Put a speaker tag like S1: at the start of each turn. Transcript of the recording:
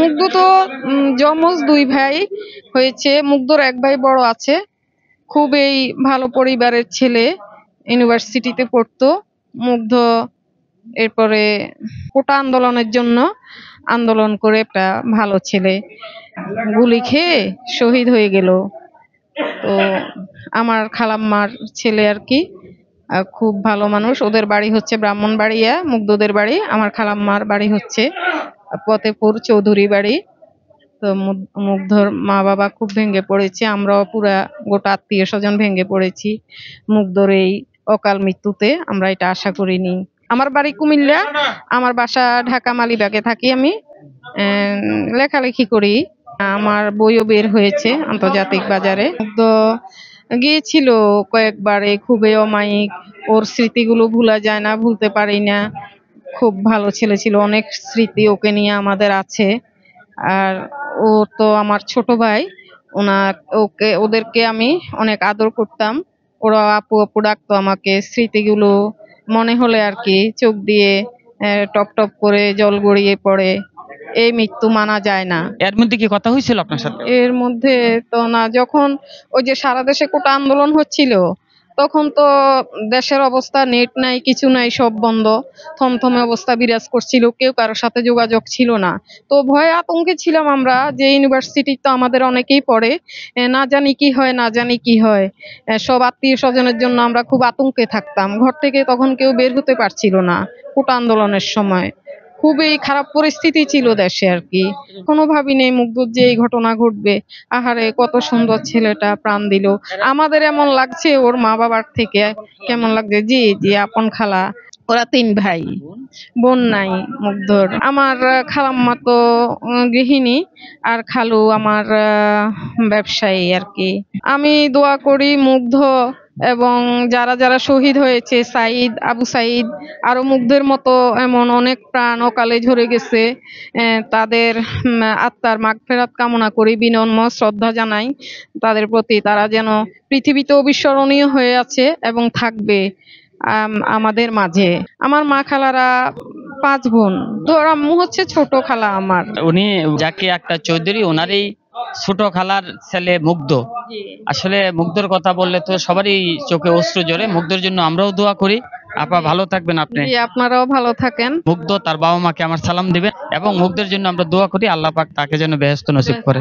S1: মুগ্ধ তো যমজ দুই ভাই হয়েছে। মুগ্ধর এক ভাই বড় আছে, খুবই ভালো পরিবারের ছেলে, ইউনিভার্সিটিতে পড়তো। মুগ্ধ এরপরে কোটা আন্দোলনের জন্য আন্দোলন করে একটা ভালো ছেলে গুলি খেয়ে শহীদ হয়ে গেল। তো আমার খালাম্মার ছেলে আর কি, খুব ভালো মানুষ। ওদের বাড়ি হচ্ছে ব্রাহ্মণবাড়িয়া, মুগ্ধদের বাড়ি। আমার খালাম্মার বাড়ি হচ্ছে ফতেপুর চৌধুরী বাড়ি। তো মুগ্ধর মা বাবা খুব ভেঙে পড়েছে, আমরাও পুরা গোটা আত্মীয় স্বজন ভেঙে পড়েছি মুগ্ধর এই অকাল মৃত্যুতে। আমরা এটা আশা করিনি। আমার বাড়ি কুমিল্লা, আমার বাসা ঢাকা মালিবাগে থাকি আমি। লেখালেখি করি, আমার বইও বের হয়েছে আন্তর্জাতিক বাজারে। মুগ্ধ গিয়েছিল কয়েকবারে, খুবই অমায়িক। ওর স্মৃতিগুলো ভোলা যায় না, ভুলতে পারি না। খুব ভালো ছেলে ছিল, অনেক স্মৃতি ওকে নিয়ে আমাদের আছে। আর ও তো আমার ছোট ভাই, ওদেরকে আমি অনেক আদর করতাম। ওরা আপু আপু ডাকতো আমাকে। স্মৃতিগুলো মনে হলে আর কি চোখ দিয়ে টপ টপ করে জল গড়িয়ে পড়ে। এই মৃত্যু মানা যায় না।
S2: এর মধ্যে কি কথা হয়েছিল আপনার সাথে?
S1: এর মধ্যে তো না, যখন ওই যে সারা দেশে কোটা আন্দোলন হচ্ছিল তখন তো দেশের অবস্থা, নেট নাই, কিছু নাই, সব বন্ধ, থমথমে অবস্থা বিরাজ করছিল। কেউ কারোর সাথে যোগাযোগ ছিল না। তো ভয়ে আতঙ্কে ছিলাম আমরা, যে ইউনিভার্সিটি তো আমাদের অনেকেই পড়ে, না জানি কি হয়, না জানি কি হয়। সব আত্মীয় স্বজনের জন্য আমরা খুব আতঙ্কে থাকতাম। ঘর থেকে তখন কেউ বের হতে পারছিল না কোটা আন্দোলনের সময়। খুবই খারাপ পরিস্থিতি ছিল দেশে আর কি। কোনো ভাবিনি মুগ্ধর যে এই ঘটনা ঘটবে। আহারে, কত সুন্দর ছেলেটা প্রাণ দিল। আমাদের এমন লাগছে, ওর মা বাবার থেকে কেমন লাগছে। জি জি, আপন খালা, ওরা 3 ভাই, বোন নাই মুগ্ধর। আমার খালাম্মা তো গৃহিণী, আর খালু আমার ব্যবসায়ী আর কি। আমি দোয়া করি মুগ্ধ এবং যারা যারা শহীদ হয়েছে, সাইদ, আবু সাইদ, আরো মুগ্ধের মতো এমন অনেক প্রাণ অকালে ঝরে গেছে, তাদের আত্মার মাগফিরাত কামনা করি, বিনম্র শ্রদ্ধা জানাই তাদের প্রতি। তারা যেন পৃথিবীতে অবিস্মরণীয় হয়ে আছে এবং থাকবে আমাদের মাঝে। আমার মা খালারা 5 বোন। তো আম্মু হচ্ছে ছোট খালা আমার।
S2: উনি যাকে একটা চৌধুরী, ওনারই ছোট খালার ছেলে মুগ্ধ। আসলে মুগ্ধর কথা বললে তো সবারই চোখে অশ্রু ঝরে। মুগ্ধর জন্য আমরাও দোয়া করি। আপা ভালো থাকবেন আপনি।
S1: জি, আপনারাও ভালো থাকেন।
S2: মুগ্ধ তার বাবা মাকে আমার সালাম দিবেন এবং মুগ্ধের জন্য আমরা দোয়া করি, আল্লাহ পাক তাকে যেন বেহেশত নসিব করে।